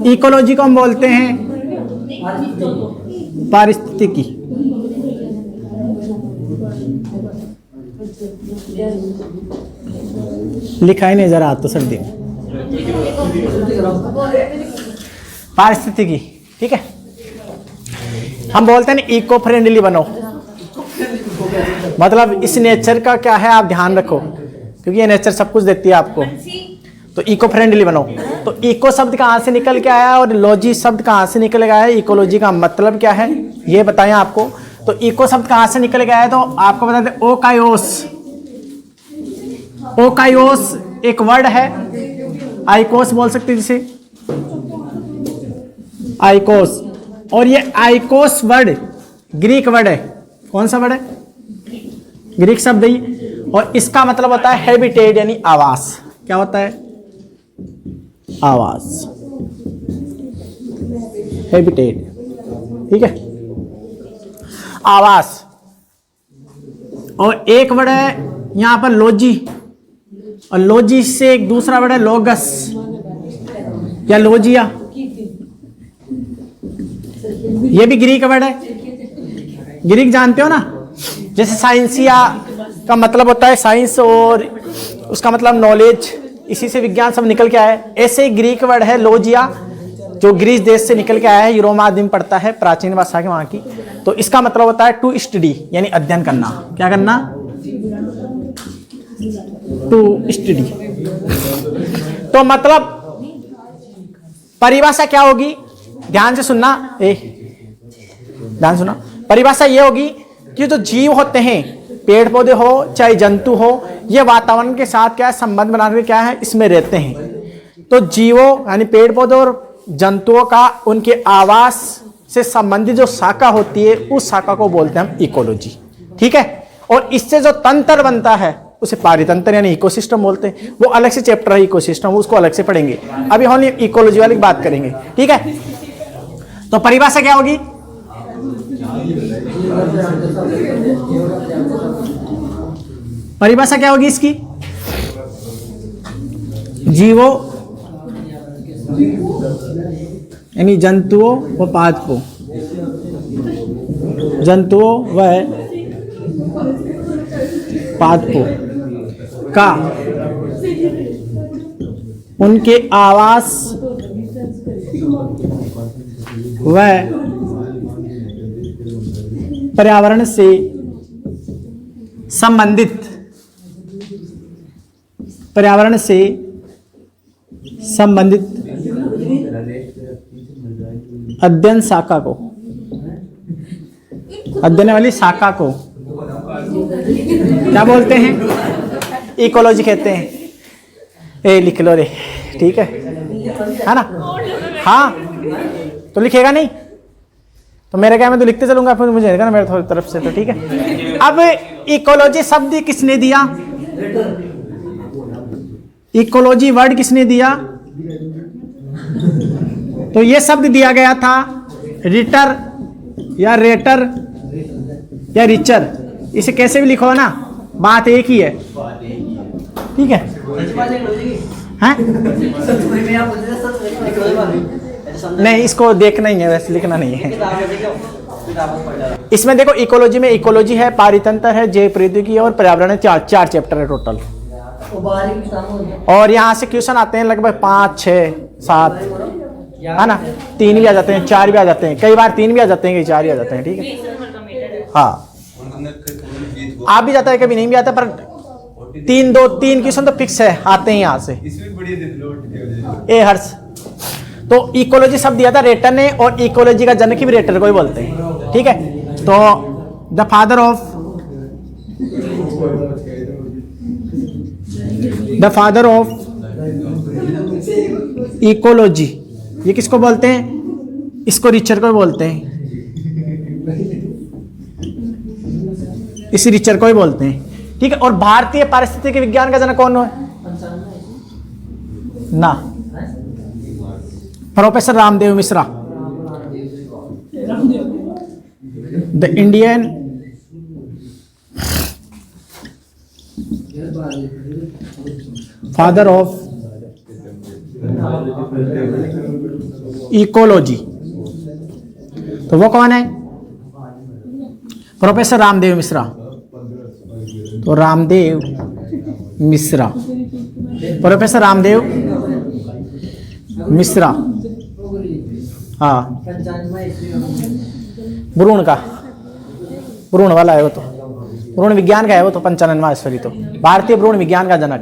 Ecology को हम बोलते हैं पारिस्थितिकी। लिखा ही नहीं जरा तो सर्दी में पारिस्थितिकी। ठीक है, हम बोलते हैं इको फ्रेंडली बनो, मतलब इस नेचर का क्या है आप ध्यान रखो, क्योंकि ये नेचर सब कुछ देती है आपको। तो इको फ्रेंडली बनो। तो इको शब्द कहाँ से निकल के आया और लॉजी शब्द कहाँ से निकल के आया, इकोलॉजी का मतलब क्या है ये बताएं आपको। तो इको शब्द कहाँ से निकल के आया, तो आपको बता दें ओकायोस। ओकायोस एक वर्ड है, आइकोस बोल सकते हैं जिसे, आइकोस। और ये आइकोस वर्ड ग्रीक वर्ड है। कौन सा वर्ड है? ग्रीक शब्द है। और इसका मतलब होता है हैबिटेट यानी आवास। क्या होता है? आवास, हैबिटेट। ठीक है, आवास। और एक वर्ड है यहां पर लॉजी, और लॉजी से एक दूसरा वर्ड है लोगस या लोजिया, ये भी ग्रीक वर्ड है। ग्रीक जानते हो ना, जैसे साइंसिया का मतलब होता है साइंस और उसका मतलब नॉलेज, इसी से विज्ञान सब निकल के आया है। ऐसे ही ग्रीक वर्ड है लोजिया, जो ग्रीस देश से निकल के आया है, यूरोप आदि में पड़ता है, प्राचीन भाषा के वहां की। तो इसका मतलब होता है टू स्टडी यानी अध्ययन करना। क्या करना? To study. तो मतलब परिभाषा क्या होगी, ध्यान से सुनना, ध्यान सुना। परिभाषा ये होगी कि जो जीव होते हैं, पेड़ पौधे हो चाहे जंतु हो, ये वातावरण के साथ क्या है संबंध बनाकर क्या है इसमें रहते हैं। तो जीवों यानी पेड़ पौधे और जंतुओं का उनके आवास से संबंधित जो शाखा होती है उस शाखा को बोलते हैं हम इकोलॉजी। ठीक है, और इससे जो तंत्र बनता है उसे पारितंत्र यानी इकोसिस्टम बोलते हैं। वो अलग से चैप्टर है इकोसिस्टम, उसको अलग से पढ़ेंगे। अभी हम इकोलॉजी वाली बात करेंगे। ठीक है, तो परिभाषा क्या होगी? परिभाषा क्या होगी इसकी? जीवों यानी जंतुओं व पादपों, जंतुओं व पादपों का उनके आवास व पर्यावरण से संबंधित, पर्यावरण से संबंधित अध्ययन शाखा को, अध्ययन वाली शाखा को क्या बोलते हैं? इकोलॉजी कहते हैं। ए लिख लो रे, ठीक है ना? हाँ, तो लिखेगा नहीं तो मेरे क्या, मैं तो लिखते चलूंगा, फिर मुझे ना मेरे तरफ से। तो ठीक है, अब इकोलॉजी शब्द किसने दिया? इकोलॉजी वर्ड किसने दिया? तो ये शब्द दिया गया था रिटर या रेटर या रिचर, इसे कैसे भी लिखो ना, बात एक ही है। ठीक है, हैं? नहीं, इसको देखना ही है, वैसे लिखना नहीं है। इसमें देखो इकोलॉजी में इकोलॉजी है, पारितंत्र है, जैव प्रौद्योगिकी और पर्यावरण है। चार चैप्टर है टोटल। और यहाँ से क्वेश्चन आते हैं लगभग 5, 6, 7, है ना? 3 भी आ जाते हैं, 4 भी आ जाते हैं, कई बार 3 भी आ जाते हैं, कई 4 भी आ जाते हैं। ठीक है, हाँ, आप भी जाता है, कभी नहीं भी आता, पर 3 क्वेश्चन तो फिक्स है, आते हैं यहाँ से। ए हर्ष, तो इकोलॉजी शब्द दिया था रेटर ने, और इकोलॉजी का जनक भी रेटर को ही बोलते हैं। ठीक है, तो द फादर ऑफ इकोलॉजी, ये किसको बोलते हैं? इसको रिचर को बोलते हैं, इस रिचर को ही बोलते हैं। ठीक है, और भारतीय पारिस्थितिकी विज्ञान का जनक कौन है ना? Professor Ramdev Mishra, the Indian father of ecology, तो वो कौन है? प्रोफेसर रामदेव मिश्रा। तो रामदेव मिश्रा, प्रोफेसर रामदेव मिश्रा। हाँ, भ्रूण का, भ्रूण वाला है वो, तो भ्रूण विज्ञान का है वो, तो 95वां ईस्वी, तो भारतीय भ्रूण विज्ञान का जनक।